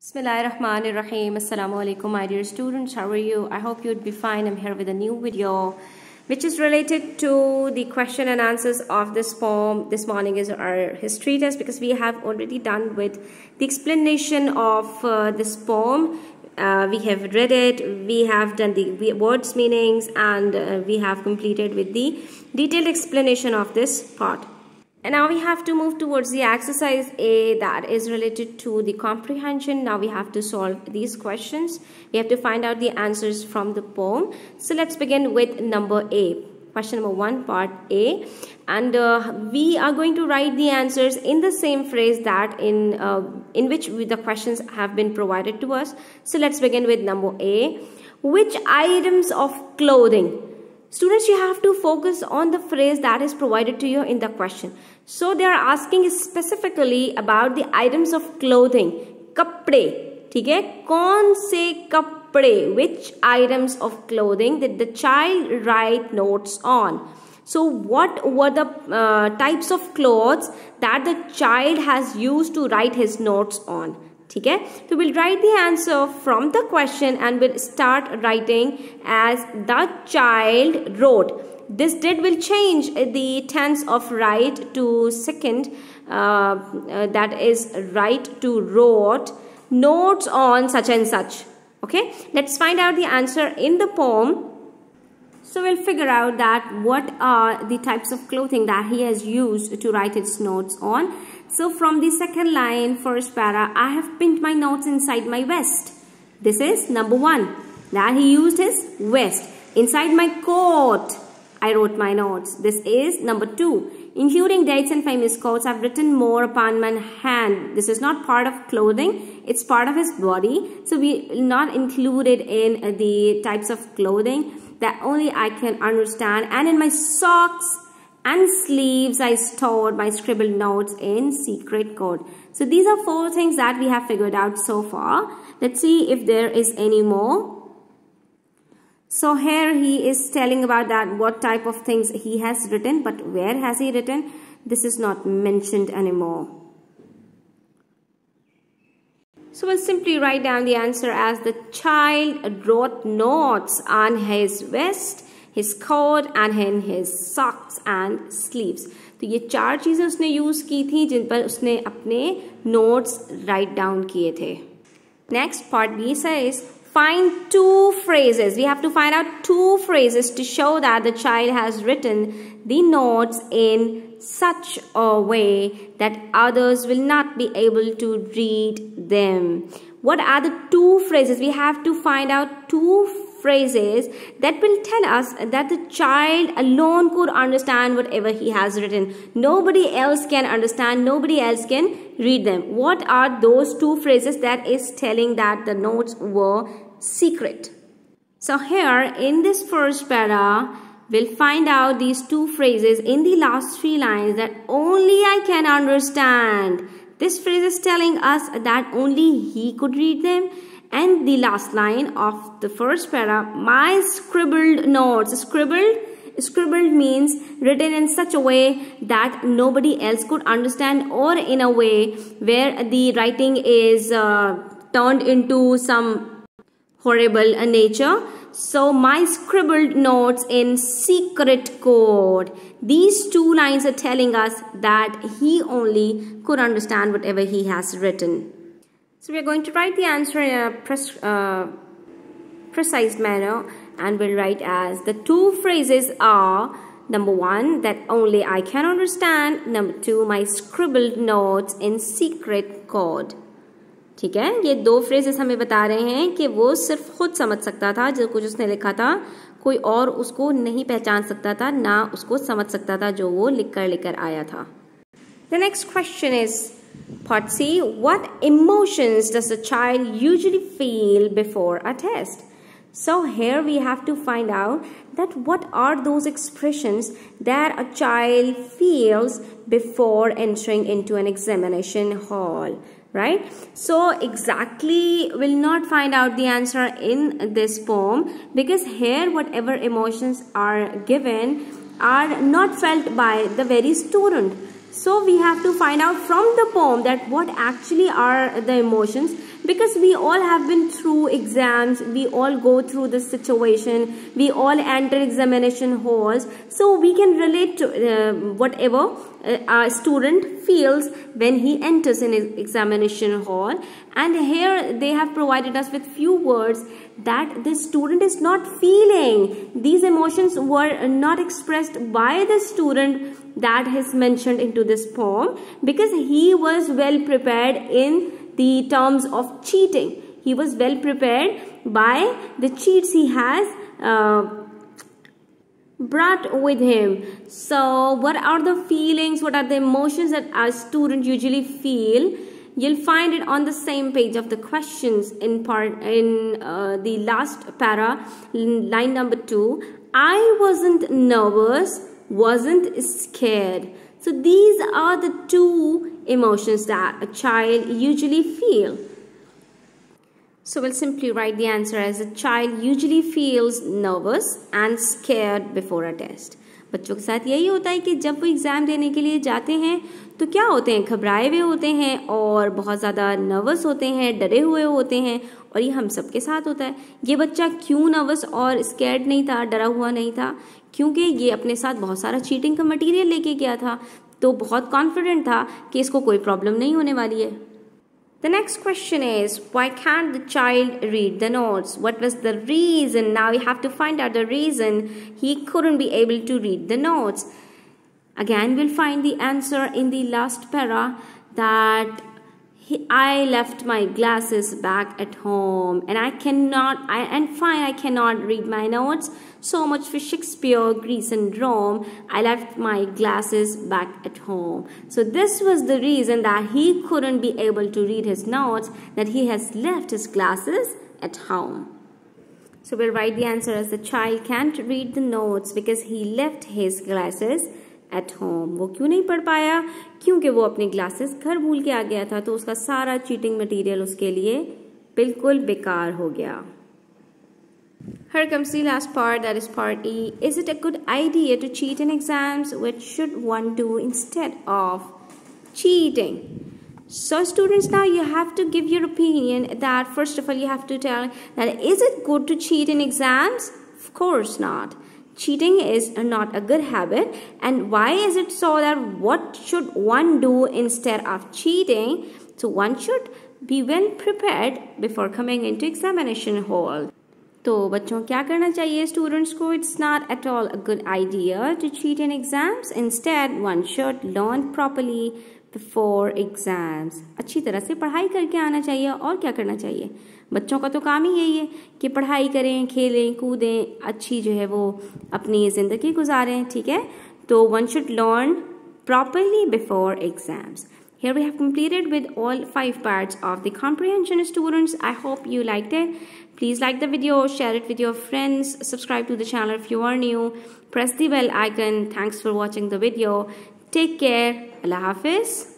Bismillahirrahmanirrahim. Assalamu alaikum, my dear students. How are you? I hope you'd be fine. I'm here with a new video which is related to the question and answers of this poem. This morning is our history test because we have already done with the explanation of this poem. We have read it, we have done the words meanings, and we have completed with the detailed explanation of this part. And now we have to move towards the exercise A, that is related to the comprehension. Now we have to solve these questions. We have to find out the answers from the poem. So let's begin with number A. Question number 1, part A. And we are going to write the answers in the same phrase that in which the questions have been provided to us. So let's begin with number A. Which items of clothing? Students, you have to focus on the phrase that is provided to you in the question. So they are asking specifically about the items of clothing. Kapde, ठीक है? कौन से कपड़े? Which items of clothing did the child write notes on? So what were the types of clothes that the child has used to write his notes on? ठीक है? So we'll write the answer from the question and we'll start writing as the child wrote. This did will change the tense of write to second, that is write to wrote notes on such and such. Okay, let's find out the answer in the poem. So we'll figure out that what are the types of clothing that he has used to write his notes on. So from the second line, first para, I have pinned my notes inside my vest. This is number 1, that he used his vest. Inside my coat, I wrote my notes. This is number 2. Including dates and famous quotes, I've written more upon my hand. This is not part of clothing. It's part of his body. So we will not include it in the types of clothing that only I can understand. And in my socks and sleeves, I stored my scribbled notes in secret code. So these are 4 things that we have figured out so far. Let's see if there is any more. So here he is telling about that what type of things he has written, but where has he written? This is not mentioned anymore. So we'll simply write down the answer as the child wrote notes on his vest, his coat and in his socks and sleeves. तो ये 4 चीजें उसने use की थी जिन पर उसने अपने notes write down किए थे. Next, part B says, find 2 phrases. We have to find out 2 phrases to show that the child has written the notes in such a way that others will not be able to read them. What are the 2 phrases? We have to find out 2 phrases that will tell us that the child alone could understand whatever he has written. Nobody else can understand, nobody else can read them. What are those 2 phrases that is telling that the notes were secret? So here in this first para, we'll find out these 2 phrases in the last 3 lines that only I can understand. This phrase is telling us that only he could read them. And the last line of the first para, my scribbled notes. Scribbled means written in such a way that nobody else could understand, or in a way where the writing is turned into some horrible nature. So my scribbled notes in secret code. These 2 lines are telling us that he only could understand whatever he has written. So we are going to write the answer in a precise manner, and we'll write as the 2 phrases are number 1, that only I can understand. Number 2, my scribbled notes in secret code. ठीक है, ये 2 phrases हमें बता रहे हैं कि वो सिर्फ खुद समझ सकता था जो कुछ उसने लिखा था, कोई और उसको नहीं पहचान सकता था, ना उसको समझ सकता था जो वो लेकर आया था. The next question is part C. What emotions does a child usually feel before a test? So here we have to find out that what are those expressions that a child feels before entering into an examination hall, right? So exactly we'll not find out the answer in this poem because here whatever emotions are given are not felt by the very student. So we have to find out from the poem that what actually are the emotions because we all have been through exams, we all go through this situation, we all enter examination halls, so we can relate to whatever a student feels when he enters an examination hall. And here they have provided us with few words that the student is not feeling. These emotions were not expressed by the student that is mentioned into this poem, because he was well prepared in the terms of cheating. He was well prepared by the cheats he has brought with him. So what are the feelings, what are the emotions that a student usually feel? You'll find it on the same page of the questions in the last para, line number 2. I wasn't nervous, wasn't scared. So these are the two emotions that a child usually feel. So we'll simply write the answer as a child usually feels nervous and scared before a test. बच्चों के साथ यही होता है कि जब वो exam देने के लिए जाते हैं तो क्या होते हैं, घबराए हुए होते हैं और बहुत ज़्यादा नर्वस होते हैं, डरे हुए होते हैं, और ये हम सबके साथ होता है। ये बच्चा क्यों नर्वस और स्कैर्ड नहीं था, डरा हुआ नहीं था? क्योंकि ये अपने साथ बहुत सारा चीटिंग का मटीरियल लेके गया था, तो बहुत कॉन्फिडेंट था कि इसको कोई प्रॉब्लम नहीं होने वाली है। The next question is, why can't the child read the notes? What was the reason? Now you have to find out the reason he couldn't be able to read the notes. Again, we'll find the answer in the last para, that I left my glasses back at home and I cannot read my notes. So much for Shakespeare, Greece and Rome. I left my glasses back at home. So this was the reason that he couldn't be able to read his notes, that he has left his glasses at home. So we'll write the answer as the child can't read the notes because he left his glasses at home. वो क्यों नहीं पढ़ पाया? क्योंकि वो अपने glasses घर भूल के आ गया था, तो उसका सारा चीटिंग मटेरियल उसके लिए बिल्कुल बेकार हो गया. Here comes the last part, that is part E. Is it a good idea to cheat in exams? What should one do instead of cheating? So students, now you have to give your opinion. That first of all you have to tell that is it good to cheat in exams? Of course not. Cheating is not a good habit. And why is it so? That what should one do instead of cheating? So one should be well prepared before coming into examination hall. तो बच्चों क्या करना चाहिए students को? It's not at all a good idea to cheat in exams. Instead one should learn properly before exams. अच्छी तरह से पढ़ाई करके आना चाहिए. और क्या करना चाहिए? बच्चों का तो काम ही यही है कि पढ़ाई करें, खेलें, कूदें, अच्छी जो है वो अपनी ज़िंदगी गुजारें. ठीक है, तो one should learn properly before exams. Here we have completed with all 5 parts of the comprehension, students. I hope you liked it. Please like the video, share it with your friends, subscribe to the channel if you are new, press the bell icon. Thanks for watching the video. Take care. Allah Hafiz.